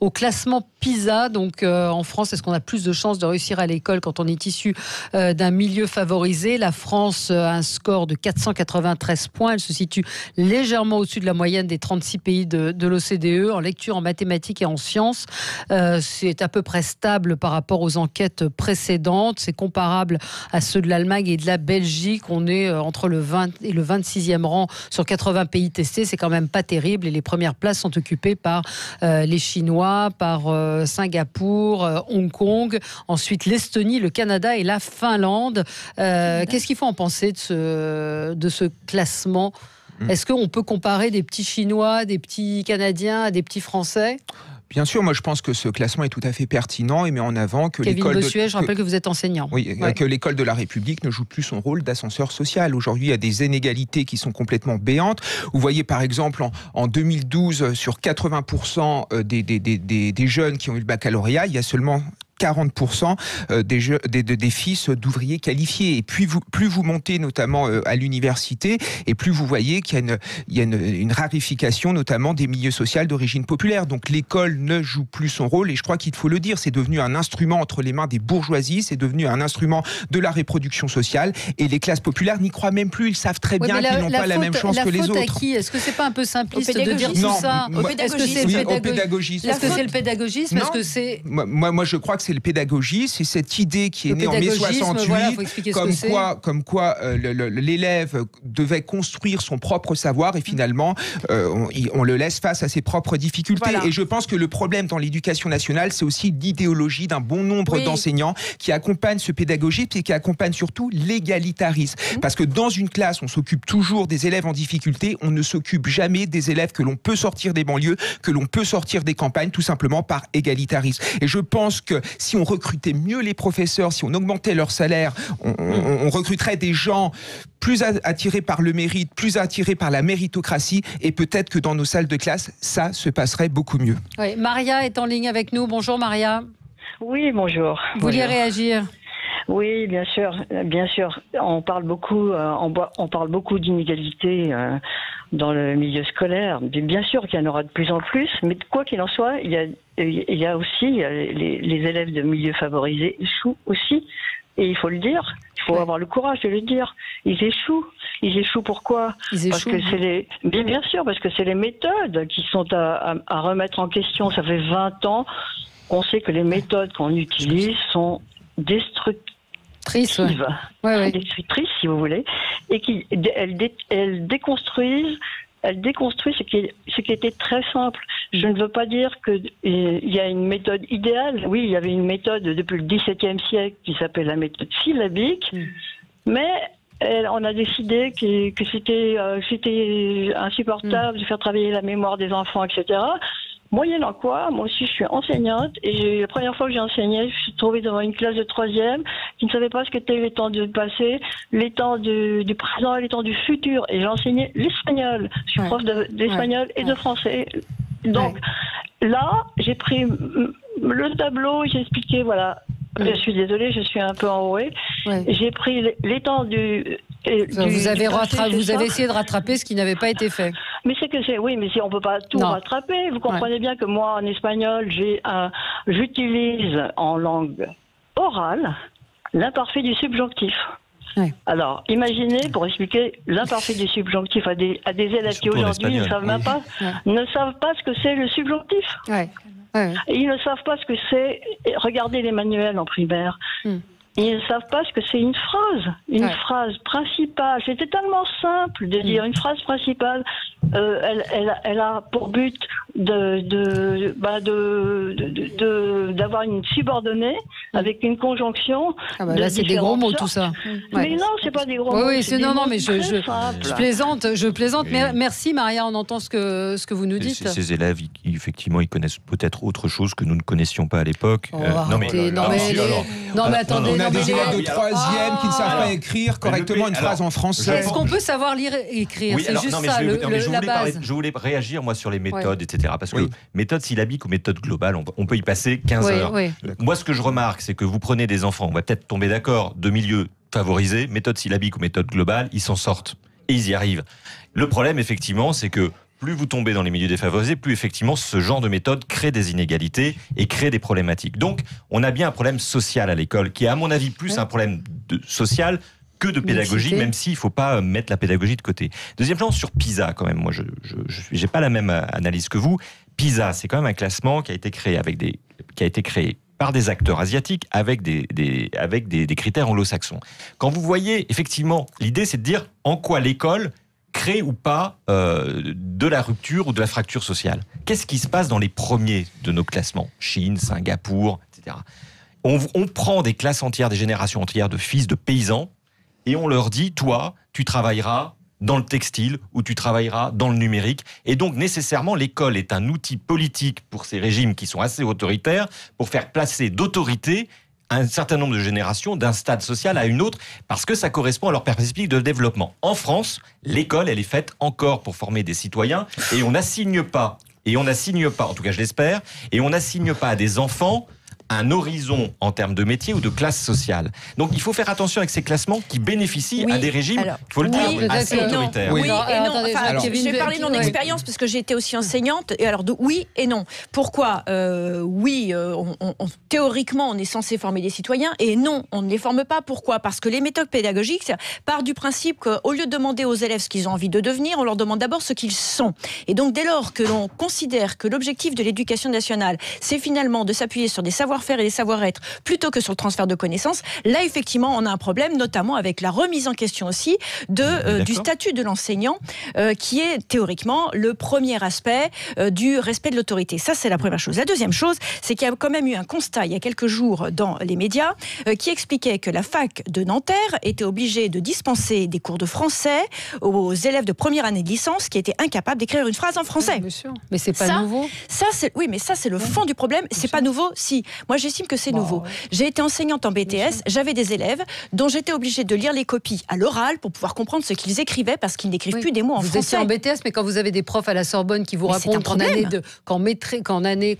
au classement PISA. Donc en France, est-ce qu'on a plus de chances de réussir à l'école quand on est issu d'un milieu favorisé? La France a un score de 493 points. Elle se situe légèrement au-dessus de la moyenne des 36 pays de l'OCDE en lecture, en mathématiques et en sciences. C'est à peu près stable par rapport aux enquêtes précédentes. C'est comparable à ceux de l'Allemagne et de la Belgique. On est entre le 20 et le 26e rang sur 80 pays testés. C'est quand même pas terrible. Et les premières places sont occupées par les Chinois, par Singapour, Hong Kong, ensuite l'Estonie, le Canada et la Finlande. Qu'est-ce qu'il faut en penser de ce classement ? Est-ce qu'on peut comparer des petits Chinois, des petits Canadiens à des petits Français ? Bien sûr, moi je pense que ce classement est tout à fait pertinent et met en avant que Kevin Bossuet, je rappelle que vous êtes enseignant. Oui, que l'école de la République ne joue plus son rôle d'ascenseur social. Aujourd'hui, il y a des inégalités qui sont complètement béantes. Vous voyez par exemple en 2012, sur 80% des jeunes qui ont eu le baccalauréat, il y a seulement 40% des fils d'ouvriers qualifiés. Et plus vous montez notamment à l'université, et plus vous voyez qu'il y a une rarification notamment des milieux sociaux d'origine populaire. Donc l'école ne joue plus son rôle, et je crois qu'il faut le dire, c'est devenu un instrument entre les mains des bourgeoisies, c'est devenu un instrument de la reproduction sociale, et les classes populaires n'y croient même plus. Ils savent très bien qu'ils n'ont pas la même chance que les autres. La faute à qui ? Est-ce que c'est pas un peu simpliste de dire tout ça ? Est-ce que c'est le pédagogisme ? Est-ce que c'est le pédagogisme ? Est-ce que c'est... Moi, je crois que c'est le pédagogisme, c'est cette idée qui est née en mai 68, voilà, comme quoi l'élève devait construire son propre savoir, et finalement, on le laisse face à ses propres difficultés. Voilà. Et je pense que le problème dans l'éducation nationale, c'est aussi l'idéologie d'un bon nombre d'enseignants qui accompagnent ce pédagogisme et qui accompagnent surtout l'égalitarisme. Parce que dans une classe, on s'occupe toujours des élèves en difficulté, on ne s'occupe jamais des élèves que l'on peut sortir des banlieues, que l'on peut sortir des campagnes, tout simplement par égalitarisme. Et je pense que si on recrutait mieux les professeurs, si on augmentait leur salaire, on recruterait des gens plus attirés par le mérite, plus attirés par la méritocratie, et peut-être que dans nos salles de classe, ça se passerait beaucoup mieux. Oui, Maria est en ligne avec nous. Bonjour Maria. Oui, bonjour. Vous vouliez réagir ? Oui, bien sûr, bien sûr. On parle beaucoup d'inégalités dans le milieu scolaire. Bien sûr qu'il y en aura de plus en plus, mais quoi qu'il en soit, il y a aussi les élèves de milieux favorisés échouent aussi, et il faut le dire. Il faut avoir le courage de le dire. Ils échouent. Ils échouent pourquoi ? Parce que c'est bien sûr, parce que c'est les méthodes qui sont à remettre en question. Ça fait 20 ans qu'on sait que les méthodes qu'on utilise sont destructrices, destructrices si vous voulez, et elles déconstruisent ce qui était très simple. Je ne veux pas dire qu'il y a une méthode idéale. Oui, il y avait une méthode depuis le XVIIe siècle qui s'appelle la méthode syllabique, mais on a décidé que c'était insupportable de faire travailler la mémoire des enfants, etc. Moyennant quoi, moi aussi je suis enseignante, et la première fois que j'ai enseigné, je suis trouvée devant une classe de 3e qui ne savait pas ce qu'était les temps du passé, les temps du présent et les temps du futur, et j'ai enseigné l'espagnol. Je suis prof d'espagnol et de français. Donc là, j'ai pris le tableau, j'ai expliqué, voilà. Je suis désolée, je suis un peu enrouée. J'ai pris les temps vous avez essayé de rattraper ce qui n'avait pas été fait. Mais on peut pas tout rattraper. Vous comprenez bien que moi, en espagnol, j'utilise en langue orale l'imparfait du subjonctif. Alors, imaginez, pour expliquer l'imparfait du subjonctif à des élèves qui aujourd'hui ne savent pas ce que c'est le subjonctif. Et ils ne savent pas ce que c'est. Regardez les manuels en primaire. Ils ne savent pas ce que c'est une phrase principale. C'était tellement simple de dire une phrase principale. Elle a pour but d'avoir une subordonnée avec une conjonction. Ah bah là, c'est des gros mots, tout ça. Mais non, c'est pas des gros mots. Oui, mais je plaisante. Mais merci, Maria, on entend ce que vous nous dites. Ces élèves, effectivement, ils connaissent peut-être autre chose que nous ne connaissions pas à l'époque. Non, mais attendez. On a des élèves de 3e qui ne savent pas écrire correctement une phrase en français. Est-ce qu'on peut savoir lire et écrire? C'est juste ça, la base. Je voulais réagir, moi, sur les méthodes, etc. Parce que méthode syllabique ou méthode globale, on peut y passer 15 heures. Moi, ce que je remarque, c'est que vous prenez des enfants, on va peut-être tomber d'accord, de milieux favorisés, méthode syllabique ou méthode globale, ils s'en sortent. Et ils y arrivent. Le problème, effectivement, c'est que plus vous tombez dans les milieux défavorisés, plus effectivement ce genre de méthode crée des inégalités et crée des problématiques. Donc, on a bien un problème social à l'école, qui est à mon avis plus un problème social que de pédagogie, même s'il ne faut pas mettre la pédagogie de côté. Deuxième chose, sur PISA, quand même, moi je n'ai pas la même analyse que vous. PISA, c'est quand même un classement qui a été créé par des acteurs asiatiques avec des critères anglo-saxons. Quand vous voyez, effectivement, l'idée c'est de dire en quoi l'école crée ou pas de la rupture ou de la fracture sociale. Qu'est-ce qui se passe dans les premiers de nos classements? Chine, Singapour, etc. On prend des classes entières, des générations entières de fils de paysans et on leur dit, toi, tu travailleras dans le textile ou tu travailleras dans le numérique. Et donc, nécessairement, l'école est un outil politique pour ces régimes qui sont assez autoritaires pour faire placer d'autorité un certain nombre de générations d'un stade social à une autre parce que ça correspond à leur perspective de développement. En France, l'école, elle est faite encore pour former des citoyens et on n'assigne pas, en tout cas je l'espère, et on n'assigne pas à des enfants un horizon en termes de métier ou de classe sociale. Donc il faut faire attention avec ces classements qui bénéficient à des régimes, il faut le dire, assez autoritaires. Oui et non. Je vais parler de mon expérience parce que j'ai été aussi enseignante. Et alors oui et non. Pourquoi théoriquement on est censé former des citoyens et non, on ne les forme pas. Pourquoi? Parce que les méthodes pédagogiques partent du principe qu'au lieu de demander aux élèves ce qu'ils ont envie de devenir, on leur demande d'abord ce qu'ils sont. Et donc dès lors que l'on considère que l'objectif de l'éducation nationale, c'est finalement de s'appuyer sur des savoir-faire et des savoir-être plutôt que sur le transfert de connaissances, là effectivement on a un problème, notamment avec la remise en question aussi du statut de l'enseignant qui est théoriquement le premier aspect du respect de l'autorité. Ça c'est la première chose. La deuxième chose, c'est qu'il y a quand même eu un constat il y a quelques jours dans les médias qui expliquait que la fac de Nanterre était obligée de dispenser des cours de français aux élèves de première année de licence qui étaient incapables d'écrire une phrase en français. Mais c'est pas nouveau. Mais ça c'est le fond du problème. C'est pas nouveau. Si moi j'estime que c'est nouveau. J'ai été enseignante en BTS, j'avais des élèves dont j'étais obligée de lire les copies à l'oral pour pouvoir comprendre ce qu'ils écrivaient parce qu'ils n'écrivent plus des mots en français. Vous étiez en BTS, mais quand vous avez des profs à la Sorbonne qui vous racontent qu'en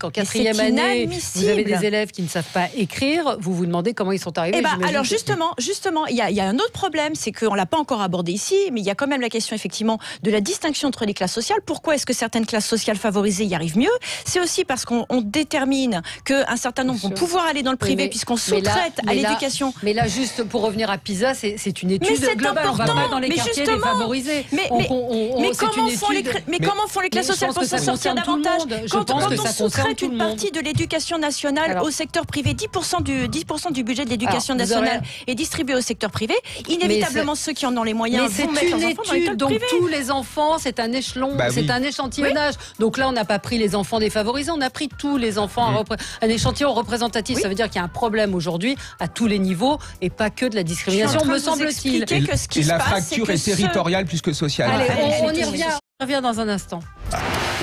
quatrième année, vous avez des élèves qui ne savent pas écrire, vous vous demandez comment ils sont arrivés. Alors justement, il y a un autre problème, c'est qu'on ne l'a pas encore abordé ici, mais il y a quand même la question effectivement de la distinction entre les classes sociales. Pourquoi est-ce que certaines classes sociales favorisées y arrivent mieux? C'est aussi parce qu'on détermine qu'un certain nombre vont pouvoir aller dans le privé puisqu'on sous-traite à l'éducation. Mais là, juste pour revenir à PISA, c'est une étude globale. On va pas dans les quartiers défavorisés. Mais comment font les classes sociales pour s'en sortir davantage quand on sous-traite une partie de l'éducation nationale au secteur privé? 10% du budget de l'éducation nationale est distribué au secteur privé. Inévitablement, ceux qui en ont les moyens vont mettre leurs enfants dans l'école privée. Donc tous les enfants, c'est un échelon, c'est un échantillonnage. Donc là, on n'a pas pris les enfants défavorisés, on a pris tous les enfants, un échantillon représentatif. Ça veut dire qu'il y a un problème aujourd'hui à tous les niveaux et pas que de la discrimination, me semble-t-il. Et la fracture est territoriale plus que sociale. Allez, on y revient dans un instant.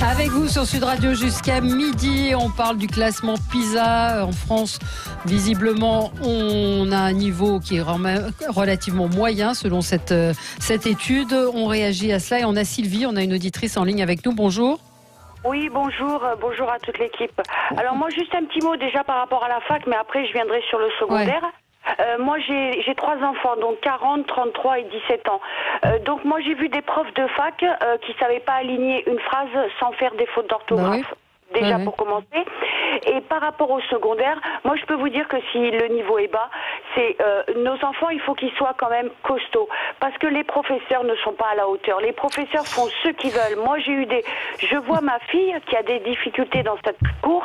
Avec vous sur Sud Radio jusqu'à midi, on parle du classement PISA en France. Visiblement, on a un niveau qui est relativement moyen selon cette étude. On réagit à cela et on a Sylvie, on a une auditrice en ligne avec nous. Bonjour. Oui, bonjour à toute l'équipe. Alors moi, juste un petit mot déjà par rapport à la fac, mais après je viendrai sur le secondaire. Moi, j'ai 3 enfants, donc 40, 33 et 17 ans. Donc moi, j'ai vu des profs de fac qui savaient pas aligner une phrase sans faire des fautes d'orthographe. Déjà pour commencer. Et par rapport au secondaire, moi je peux vous dire que si le niveau est bas, c'est nos enfants, il faut qu'ils soient quand même costauds. Parce que les professeurs ne sont pas à la hauteur. Les professeurs font ce qu'ils veulent. Moi je vois ma fille qui a des difficultés dans cette cour.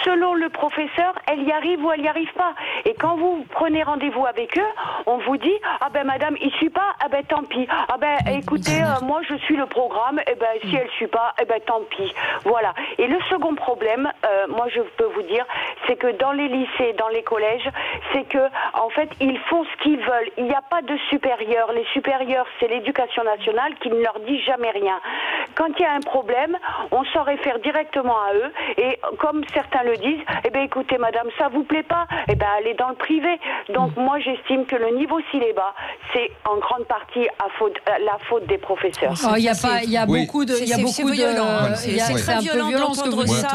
selon le professeur, elle y arrive ou elle y arrive pas. Et quand vous prenez rendez-vous avec eux, on vous dit ah ben madame, il suit pas, ah ben tant pis. Ah ben écoutez, moi je suis le programme, et ben si elle suit pas, et ben tant pis. Voilà. Et le second problème, moi je peux vous dire, c'est que dans les lycées, dans les collèges, c'est que en fait ils font ce qu'ils veulent. Il n'y a pas de supérieur. Les supérieurs, c'est l'éducation nationale qui ne leur dit jamais rien. Quand il y a un problème, on s'en réfère directement à eux. Et comme certains le disent, eh ben écoutez madame, ça vous plaît pas, eh ben allez dans le privé. Donc moi j'estime que le niveau s'il est bas, c'est en grande partie la faute des professeurs. Il y a beaucoup de, c'est un peu violent ce que vous dites.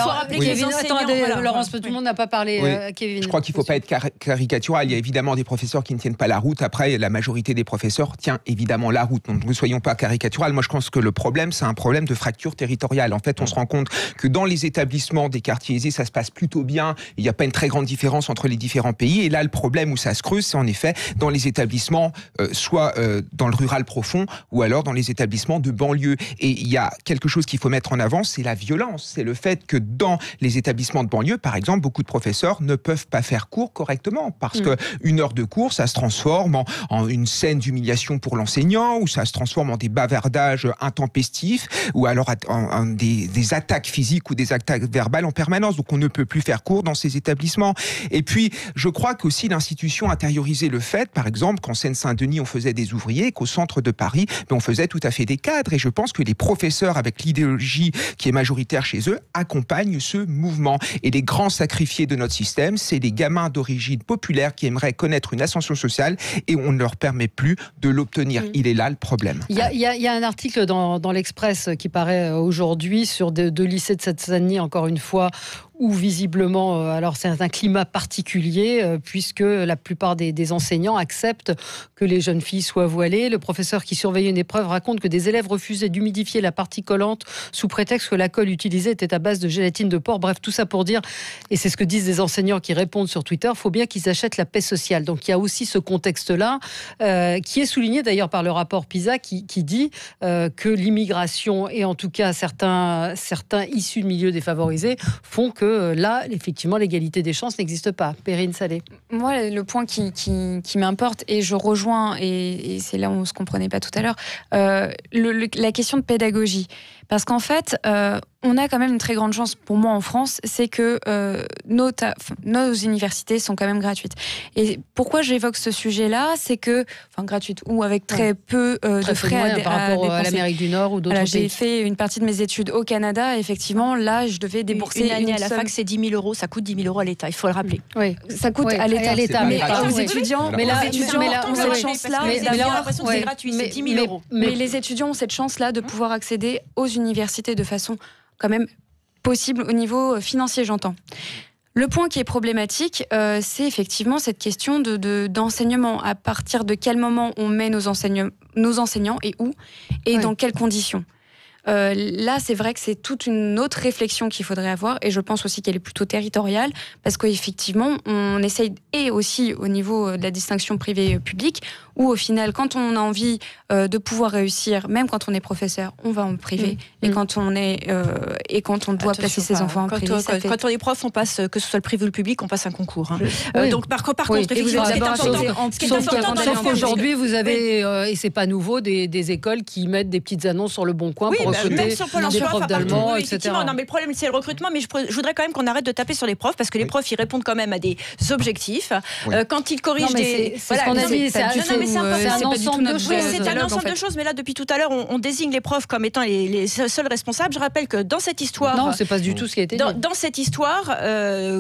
Faut rappeler que les enseignants. Attendez, Laurence, tout le monde n'a pas parlé. Kevin. Je crois qu'il ne faut pas être caricatural. Il y a évidemment des professeurs qui ne tiennent pas la route. Après, la majorité des professeurs tient évidemment la route. Donc ne soyons pas caricatural. Moi, je pense que le problème, c'est un problème de fracture territoriale. En fait, on se rend compte que dans les établissements des quartiers aisés, ça se passe plutôt bien. Il n'y a pas une très grande différence entre les différents pays. Et là, le problème où ça se creuse, c'est en effet dans les établissements, soit dans le rural profond, ou alors dans les établissements de banlieue. Et il y a quelque chose qu'il faut mettre en avant, c'est la violence. C'est le fait que dans les établissements de banlieue, par exemple, beaucoup de professeurs ne peuvent pas faire cours correctement parce que une heure de cours, ça se transforme en une scène d'humiliation pour l'enseignant, ou ça se transforme en des bavardages intempestifs, ou alors en des attaques physiques ou des attaques verbales en permanence. Donc on ne peut plus faire cours dans ces établissements. Et puis, je crois qu'aussi l'institution a intériorisé le fait, par exemple, qu'en Seine-Saint-Denis, on faisait des ouvriers, qu'au centre de Paris, on faisait tout à fait des cadres. Et je pense que les professeurs, avec l'idéologie qui est majoritaire chez eux, accompagnent ce mouvement. Et les grands sacrifiés de notre système, c'est les gamins d'origine populaire qui aimeraient connaître une ascension sociale et on ne leur permet plus de l'obtenir. Il est là le problème. Il y a un article dans l'Express qui paraît aujourd'hui sur deux lycées de Seine-Saint-Denis, encore une fois, où visiblement, alors c'est un climat particulier, puisque la plupart des enseignants acceptent que les jeunes filles soient voilées. Le professeur qui surveillait une épreuve raconte que des élèves refusaient d'humidifier la partie collante sous prétexte que la colle utilisée était à base de gélatine de porc. Bref, tout ça pour dire, et c'est ce que disent des enseignants qui répondent sur Twitter, il faut bien qu'ils achètent la paix sociale. Donc il y a aussi ce contexte-là, qui est souligné d'ailleurs par le rapport PISA, qui dit que l'immigration, et en tout cas certains issus de milieux défavorisés, font que là, effectivement, l'égalité des chances n'existe pas. Perrine Salé. Moi, le point qui m'importe, et je rejoins, et c'est là où on ne se comprenait pas tout à l'heure, la question de pédagogie. Parce qu'en fait, on a quand même une très grande chance pour moi en France, c'est que nos universités sont quand même gratuites. Et pourquoi j'évoque ce sujet-là, c'est que, enfin gratuites ou avec très peu de frais par rapport à l'Amérique du Nord ou d'autres pays. J'ai fait une partie de mes études au Canada. Effectivement, là, je devais débourser une année à la fac, c'est 10 000 €. Ça coûte 10 000 € à l'État. Il faut le rappeler. Oui, ça coûte à l'État. Mais aux étudiants, ont cette chance-là. L'impression que c'est gratuit, c'est 10 000 €. Mais les étudiants ont cette chance-là de pouvoir accéder aux universités de façon quand même possible au niveau financier, j'entends. Le point qui est problématique, c'est effectivement cette question d'enseignement. À partir de quel moment on met nos enseignants et où et dans quelles conditions. Là, c'est vrai que c'est toute une autre réflexion qu'il faudrait avoir, et je pense aussi qu'elle est plutôt territoriale, parce qu'effectivement, on essaye, et aussi au niveau de la distinction privée-publique, où au final, quand on a envie de pouvoir réussir, même quand on est professeur, on va en privé, et quand on doit placer ses enfants en privé. Quand on est prof, on passe, que ce soit le privé ou le public, on passe un concours. Donc par contre, effectivement, ce qui est important, sauf qu'aujourd'hui, vous avez, et c'est pas nouveau, des écoles qui mettent des petites annonces sur le Bon Coin pour recruter des profs d'allemand, etc. Non, mais le problème, c'est le recrutement. Mais je voudrais quand même qu'on arrête de taper sur les profs, parce que les profs, ils répondent quand même à des objectifs. Quand ils corrigent des... C'est ce qu'on a dit, c'est un ensemble de choses. Oui, c'est un ensemble de choses, mais là, depuis tout à l'heure, on désigne les profs comme étant les seuls responsables. Je rappelle que dans cette histoire... Non, c'est pas du tout ce qui a été dit. Dans cette histoire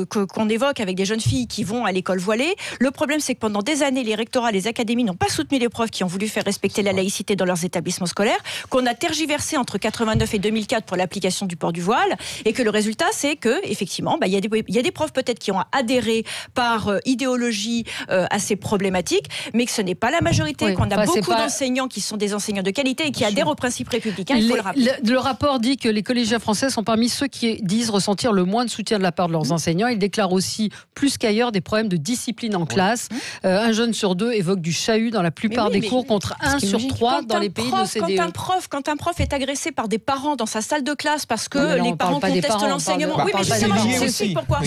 qu'on évoque avec des jeunes filles qui vont à l'école voilée, le problème, c'est que pendant des années, les rectorats, les académies n'ont pas soutenu les profs qui ont voulu faire respecter la laïcité dans leurs établissements scolaires, qu'on a tergiversé entre 89 et 2004 pour l'application du port du voile, et que le résultat, c'est que, effectivement, il y a des profs peut-être qui ont adhéré par idéologie à ces problématiques, mais que ce n'est pas la majorité, qu'on a beaucoup d'enseignants qui sont des enseignants de qualité et qui adhèrent aux principes républicains, il faut le rappeler. Le rapport dit que les collégiens français sont parmi ceux qui disent ressentir le moins de soutien de la part de leurs enseignants. Ils déclarent aussi, plus qu'ailleurs, des problèmes de discipline en classe. Un jeune sur deux évoque du chahut dans la plupart des cours, contre 1 sur 3 dans les pays de l'OCDE. Quand un prof est agressé par des parents dans sa salle de classe parce que les parents contestent l'enseignement. Oui, mais justement, je sais pourquoi.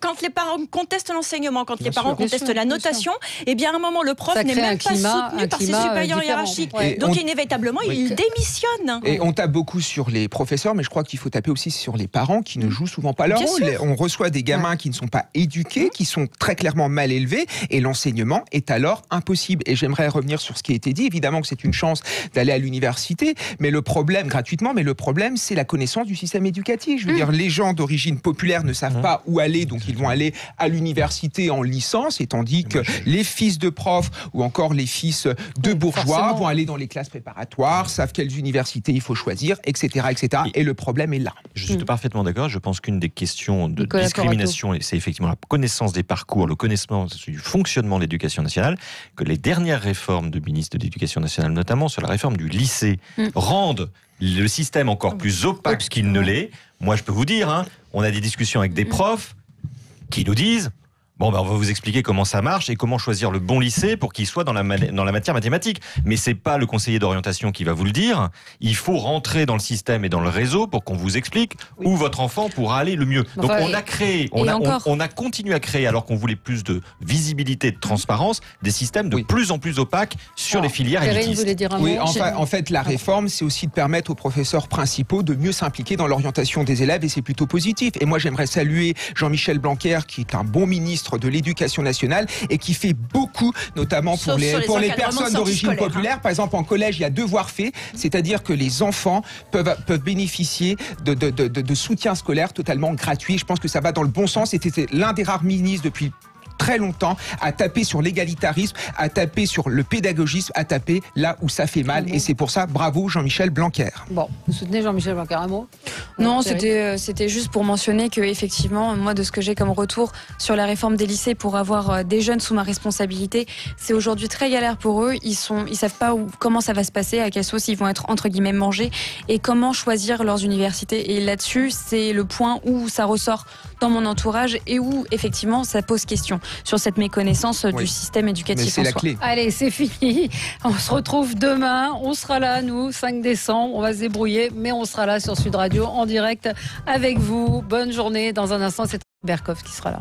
Quand les parents contestent l'enseignement, quand les parents contestent la notation, eh bien à un moment le prof n'est même pas soutenu par ses supérieurs hiérarchiques. Donc inévitablement il démissionne. Et on tape beaucoup sur les professeurs, mais je crois qu'il faut taper aussi sur les parents qui ne jouent souvent pas leur rôle. On reçoit des gamins qui ne sont pas éduqués, qui sont très clairement mal élevés, et l'enseignement est alors impossible. Et j'aimerais revenir sur ce qui a été dit. Évidemment que c'est une chance d'aller à l'université, mais le problème, gratuitement, mais le problème, c'est la connaissance du système éducatif. Je veux dire, les gens d'origine populaire ne savent pas où aller, donc ils vont aller à l'université en licence, et tandis que les fils de profs ou encore les fils de bourgeois vont aller dans les classes préparatoires, savent quelles universités il faut choisir, etc., etc. Et le problème est là. Je suis parfaitement d'accord. Je pense qu'une des questions de discrimination, c'est effectivement la connaissance des parcours, le connaissance du fonctionnement de l'éducation nationale, que les dernières réformes de ministre de l'Éducation nationale, notamment sur la réforme du lycée, rendent le système encore plus opaque qu'il ne l'est. Moi, je peux vous dire, on a des discussions avec des profs qui nous disent bon, on va vous expliquer comment ça marche et comment choisir le bon lycée pour qu'il soit dans la matière mathématique. Mais c'est pas le conseiller d'orientation qui va vous le dire. Il faut rentrer dans le système et dans le réseau pour qu'on vous explique où votre enfant pourra aller le mieux. Donc on a créé, on a continué à créer, alors qu'on voulait plus de visibilité, de transparence, des systèmes de plus en plus opaques sur les filières élitistes. En fait, la réforme, c'est aussi de permettre aux professeurs principaux de mieux s'impliquer dans l'orientation des élèves, et c'est plutôt positif. Et moi, j'aimerais saluer Jean-Michel Blanquer, qui est un bon ministre de l'Éducation nationale et qui fait beaucoup, notamment pour les personnes d'origine populaire. Par exemple, en collège, il y a devoir fait, c'est-à-dire que les enfants peuvent bénéficier de soutien scolaire totalement gratuit. Je pense que ça va dans le bon sens. C'était l'un des rares ministres depuis très longtemps à taper sur l'égalitarisme, à taper sur le pédagogisme, à taper là où ça fait mal. Et c'est pour ça, bravo Jean-Michel Blanquer. Bon, vous soutenez Jean-Michel Blanquer, un mot? Non, c'était juste pour mentionner que effectivement, moi, de ce que j'ai comme retour sur la réforme des lycées pour avoir des jeunes sous ma responsabilité, c'est aujourd'hui très galère pour eux. Ils savent pas comment ça va se passer, à quelle sauce ils vont être entre guillemets mangés et comment choisir leurs universités. Et là-dessus, c'est le point où ça ressort dans mon entourage et où effectivement ça pose question sur cette méconnaissance du système éducatif. Mais c'est la clé. Allez, c'est fini. On se retrouve demain. On sera là, nous, 5 décembre. On va se débrouiller, mais on sera là sur Sud Radio en direct avec vous. Bonne journée. Dans un instant, c'est Berkov qui sera là.